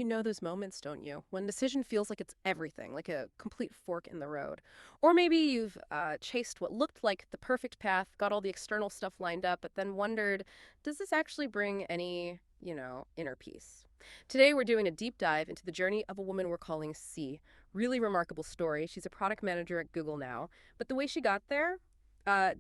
You know those moments, don't you? When decision feels like it's everything, like a complete fork in the road. Or maybe you've chased what looked like the perfect path, got all the external stuff lined up, but then wondered, does this actually bring any, inner peace? Today we're doing a deep dive into the journey of a woman we're calling C. Really remarkable story. She's a product manager at Google now, but the way she got there,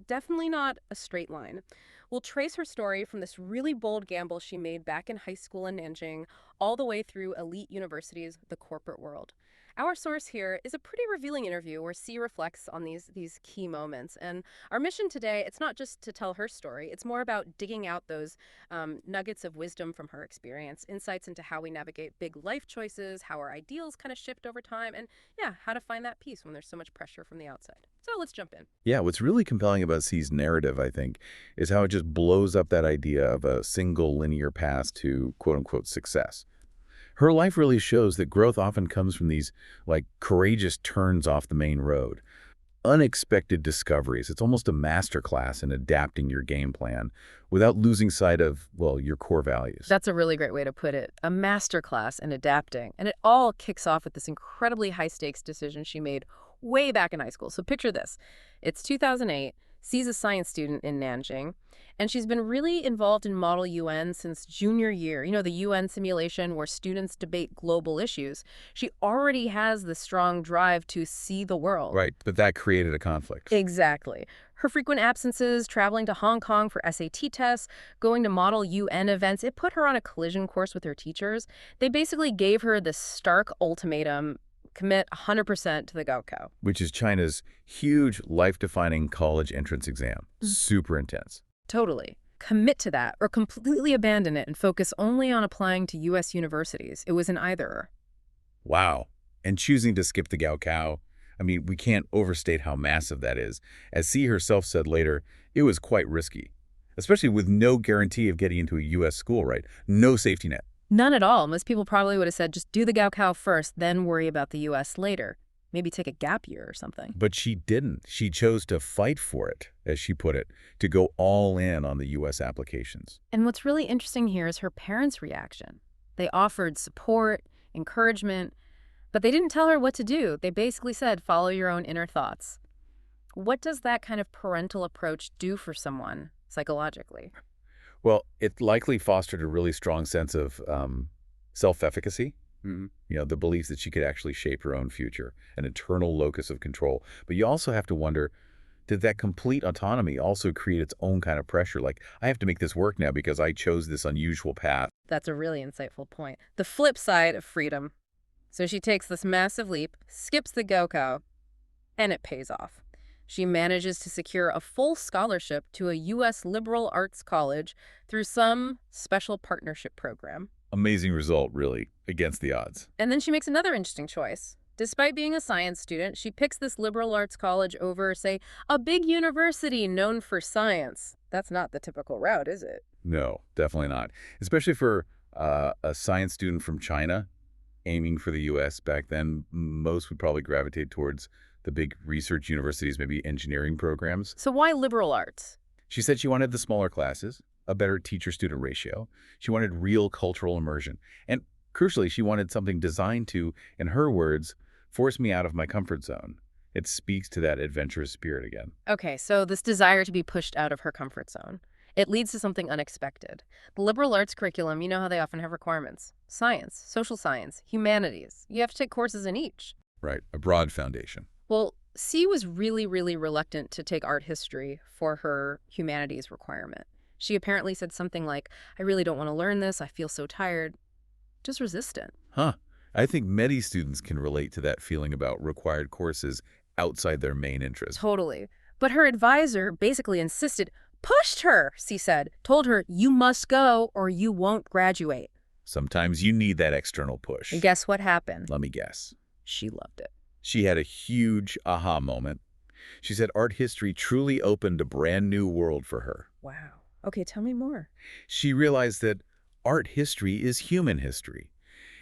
definitely not a straight line. We'll trace her story from this really bold gamble she made back in high school in Nanjing all the way through elite universities, the corporate world. Our source here is a pretty revealing interview where C reflects on these key moments. And our mission today, it's not just to tell her story, it's more about digging out those nuggets of wisdom from her experience, insights into how we navigate big life choices, how our ideals kind of shift over time, and yeah, how to find that peace when there's so much pressure from the outside. So let's jump in. Yeah, what's really compelling about C's narrative, I think, is how it just blows up that idea of a single linear path to quote-unquote success. Her life really shows that growth often comes from these, courageous turns off the main road. Unexpected discoveries. It's almost a masterclass in adapting your game plan without losing sight of, your core values. That's a really great way to put it. A masterclass in adapting. And it all kicks off with this incredibly high-stakes decision she made way back in high school. So picture this. It's 2008. She's a science student in Nanjing, and she's been really involved in Model UN since junior year. You know, the UN simulation where students debate global issues. She already has the strong drive to see the world. Right, but that created a conflict. Exactly. Her frequent absences, traveling to Hong Kong for SAT tests, going to Model UN events, it put her on a collision course with her teachers. They basically gave her this stark ultimatum: commit 100% to the Gaokao. Which is China's huge life-defining college entrance exam. Super intense. Totally. Commit to that or completely abandon it and focus only on applying to U.S. universities. It was an either-or. Wow. And choosing to skip the Gaokao, we can't overstate how massive that is. As C herself said later, it was quite risky, especially with no guarantee of getting into a U.S. school, right? No safety net. None at all. Most people probably would have said, just do the Gaokao first, then worry about the U.S. later. Maybe take a gap year or something. But she didn't. She chose to fight for it, as she put it, to go all in on the U.S. applications. And what's really interesting here is her parents' reaction. They offered support, encouragement, but they didn't tell her what to do. They basically said, follow your own inner thoughts. What does that kind of parental approach do for someone psychologically? Well, it likely fostered a really strong sense of self-efficacy. The belief that she could actually shape her own future, an internal locus of control. But you also have to wonder, did that complete autonomy also create its own kind of pressure? Like, I have to make this work now because I chose this unusual path. That's a really insightful point. The flip side of freedom. So she takes this massive leap, skips the Gaokao, and it pays off. She manages to secure a full scholarship to a U.S. liberal arts college through some special partnership program. Amazing result, really, against the odds. And then she makes another interesting choice. Despite being a science student, she picks this liberal arts college over, say, a big university known for science. That's not the typical route, is it? No, definitely not. Especially for a science student from China aiming for the U.S. back then, most would probably gravitate towards the big research universities, maybe engineering programs. So why liberal arts? She said she wanted the smaller classes, a better teacher-student ratio. She wanted real cultural immersion. And crucially, she wanted something designed to, in her words, force me out of my comfort zone. It speaks to that adventurous spirit again. Okay, so this desire to be pushed out of her comfort zone. It leads to something unexpected. The liberal arts curriculum, you know how they often have requirements. Science, social science, humanities. You have to take courses in each. Right, a broad foundation. Well, C was really, really reluctant to take art history for her humanities requirement. She apparently said something like, I really don't want to learn this. I feel so tired. Just resistant. Huh. I think many students can relate to that feeling about required courses outside their main interest. Totally. But her advisor basically insisted, pushed her, C said, told her, you must go or you won't graduate. Sometimes you need that external push. And guess what happened? Let me guess. She loved it. She had a huge aha moment. She said art history truly opened a brand new world for her. Wow. Okay, tell me more. She realized that art history is human history.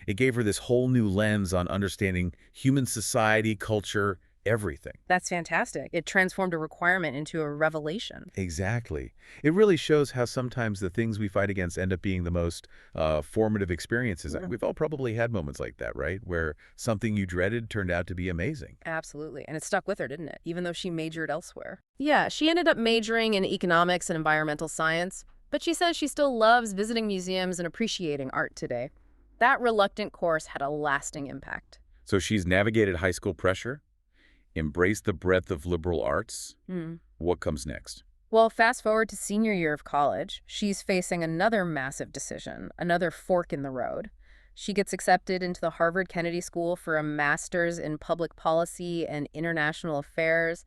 It gave her this whole new lens on understanding human society, culture, everything. That's fantastic. It transformed a requirement into a revelation. Exactly. It really shows how sometimes the things we fight against end up being the most formative experiences. Yeah. We've all probably had moments like that, right? Where something you dreaded turned out to be amazing. Absolutely. And it stuck with her, didn't it? Even though she majored elsewhere. Yeah, she ended up majoring in economics and environmental science, but she says she still loves visiting museums and appreciating art today. That reluctant course had a lasting impact. So she's navigated high school pressure, embraced the breadth of liberal arts. Hmm. What comes next? Well, fast forward to senior year of college, she's facing another massive decision, another fork in the road. She gets accepted into the Harvard Kennedy School for a master's in public policy and international affairs.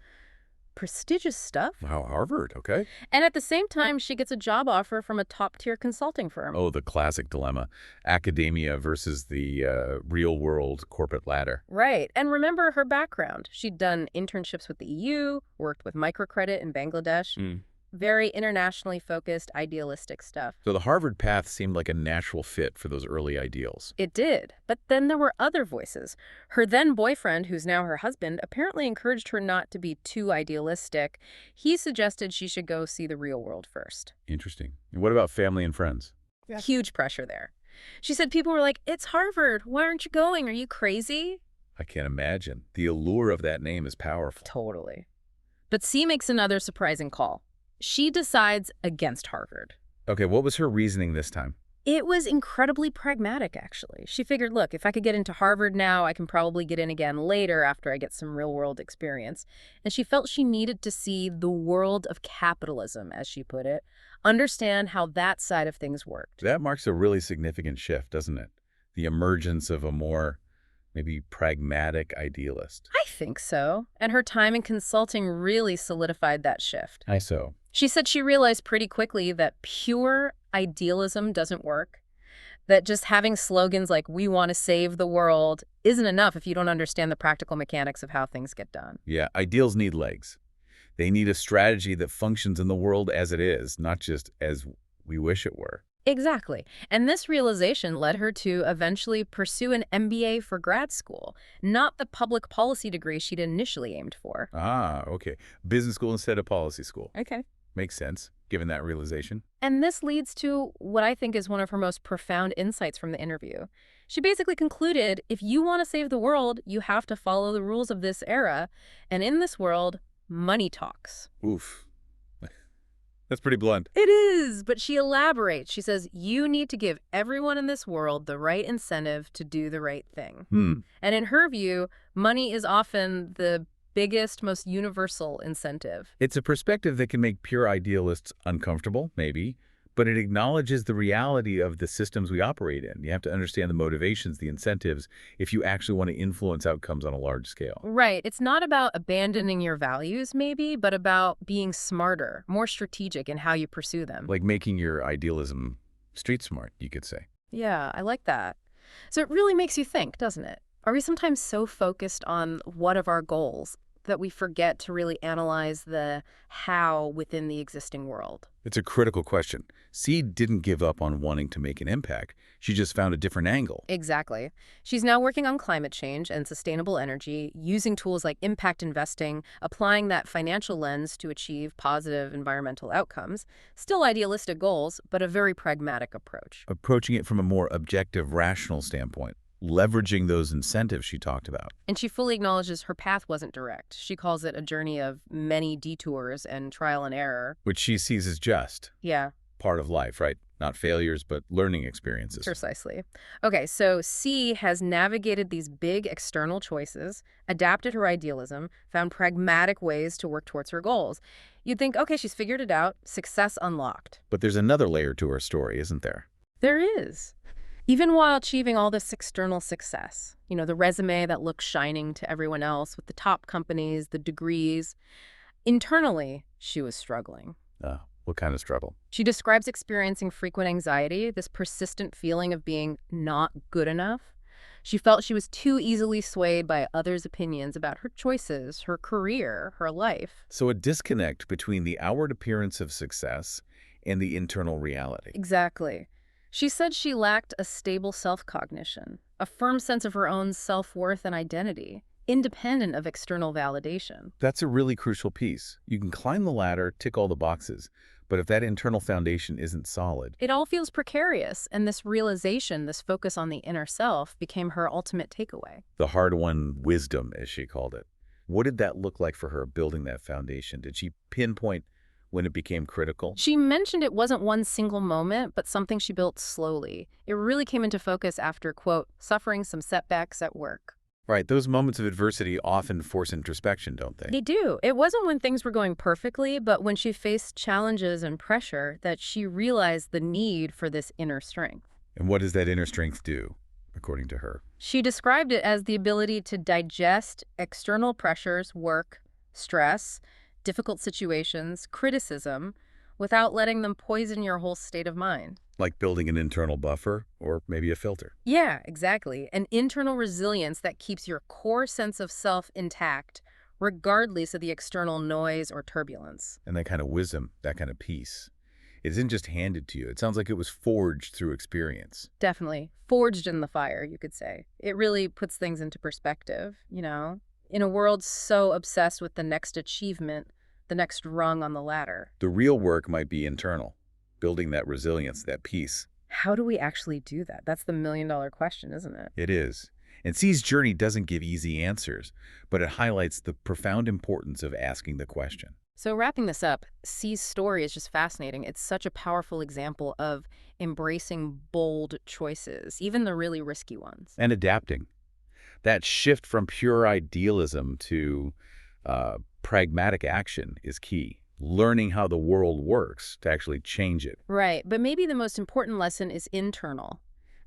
Prestigious stuff. Wow, Harvard, okay. And at the same time, she gets a job offer from a top-tier consulting firm. Oh, the classic dilemma. Academia versus the real-world corporate ladder. Right. And remember her background. She'd done internships with the EU, worked with microcredit in Bangladesh. Very internationally focused, idealistic stuff. So the Harvard path seemed like a natural fit for those early ideals. It did. But then there were other voices. Her then boyfriend, who's now her husband, apparently encouraged her not to be too idealistic. He suggested she should go see the real world first. Interesting. And what about family and friends? Yeah. Huge pressure there. She said people were like, "It's Harvard. Why aren't you going? Are you crazy?" I can't imagine. The allure of that name is powerful. Totally. But C makes another surprising call. She decides against Harvard. Okay, what was her reasoning this time? It was incredibly pragmatic, actually. She figured, look, if I could get into Harvard now, I can probably get in again later after I get some real-world experience. And she felt she needed to see the world of capitalism, as she put it, understand how that side of things worked. That marks a really significant shift, doesn't it? The emergence of a more, maybe pragmatic idealist. I think so. And her time in consulting really solidified that shift. How so? She said she realized pretty quickly that pure idealism doesn't work, that just having slogans like "we want to save the world" isn't enough if you don't understand the practical mechanics of how things get done. Yeah, ideals need legs. They need a strategy that functions in the world as it is, not just as we wish it were. Exactly. And this realization led her to eventually pursue an MBA for grad school, not the public policy degree she'd initially aimed for. Ah, okay. Business school instead of policy school. Okay. Makes sense, given that realization. And this leads to what I think is one of her most profound insights from the interview. She basically concluded, if you want to save the world, you have to follow the rules of this era. And in this world, money talks. Oof. That's pretty blunt. It is, but she elaborates. She says, you need to give everyone in this world the right incentive to do the right thing. And in her view, money is often the biggest, most universal incentive. It's a perspective that can make pure idealists uncomfortable, maybe, but it acknowledges the reality of the systems we operate in. You have to understand the motivations, the incentives, if you actually want to influence outcomes on a large scale. Right. It's not about abandoning your values, maybe, but about being smarter, more strategic in how you pursue them. Like making your idealism street smart, you could say. Yeah, I like that. So it really makes you think, doesn't it? Are we sometimes so focused on what of our goals that we forget to really analyze the how within the existing world? It's a critical question. Seed didn't give up on wanting to make an impact. She just found a different angle. Exactly. She's now working on climate change and sustainable energy, using tools like impact investing, applying that financial lens to achieve positive environmental outcomes. Still idealistic goals, but a very pragmatic approach. Approaching it from a more objective, rational standpoint. Leveraging those incentives she talked about. And she fully acknowledges her path wasn't direct. She calls it a journey of many detours and trial and error. Which she sees as just. Yeah. Part of life, right? Not failures, but learning experiences. Precisely. Okay, so C has navigated these big external choices, adapted her idealism, found pragmatic ways to work towards her goals. You'd think, okay, she's figured it out, success unlocked. But there's another layer to her story, isn't there? There is. Even while achieving all this external success, you know, the resume that looks shining to everyone else with the top companies, the degrees, internally, she was struggling. What kind of struggle? She describes experiencing frequent anxiety, this persistent feeling of being not good enough. She felt she was too easily swayed by others' opinions about her choices, her career, her life. So a disconnect between the outward appearance of success and the internal reality. Exactly. She said she lacked a stable self-cognition, a firm sense of her own self-worth and identity. independent of external validation. That's a really crucial piece. You can climb the ladder, tick all the boxes, but if that internal foundation isn't solid, It all feels precarious, and this realization, this focus on the inner self, became her ultimate takeaway. the hard-won wisdom, as she called it. What did that look like for her building that foundation? Did she pinpoint when it became critical? She mentioned it wasn't one single moment, but something she built slowly. It really came into focus after, quote, suffering some setbacks at work. Right, those moments of adversity often force introspection, don't they? They do. It wasn't when things were going perfectly, but when she faced challenges and pressure that she realized the need for this inner strength. And what does that inner strength do, according to her? She described it as the ability to digest external pressures, work, stress, difficult situations, criticism, without letting them poison your whole state of mind. Like building an internal buffer or maybe a filter. Yeah, exactly. An internal resilience that keeps your core sense of self intact, regardless of the external noise or turbulence. And that kind of wisdom, that kind of peace, it isn't just handed to you. It sounds like it was forged through experience. Definitely. Forged in the fire, you could say. It really puts things into perspective, In a world so obsessed with the next achievement, the next rung on the ladder. The real work might be internal, building that resilience, that peace. How do we actually do that? That's the million-dollar question, isn't it? It is. And C's journey doesn't give easy answers, but it highlights the profound importance of asking the question. So wrapping this up, C's story is just fascinating. It's such a powerful example of embracing bold choices, even the really risky ones. And adapting. That shift from pure idealism to pragmatic action is key. Learning how the world works to actually change it. Right, but maybe the most important lesson is internal.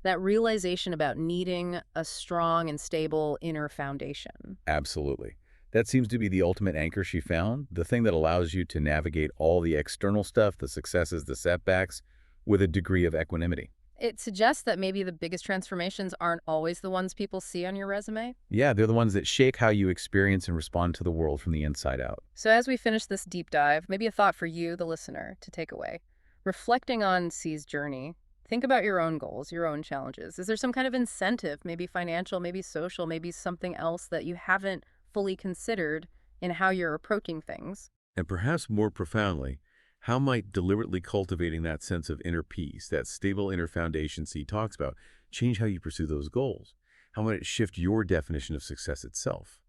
That realization about needing a strong and stable inner foundation. Absolutely. That seems to be the ultimate anchor she found, the thing that allows you to navigate all the external stuff, the successes, the setbacks, with a degree of equanimity. It suggests that maybe the biggest transformations aren't always the ones people see on your resume. Yeah, they're the ones that shake how you experience and respond to the world from the inside out. So as we finish this deep dive, maybe a thought for you, the listener, to take away. Reflecting on C's journey, think about your own goals, your own challenges. Is there some kind of incentive, maybe financial, maybe social, maybe something else that you haven't fully considered in how you're approaching things? And perhaps more profoundly, how might deliberately cultivating that sense of inner peace, that stable inner foundation C talks about, change how you pursue those goals? How might it shift your definition of success itself?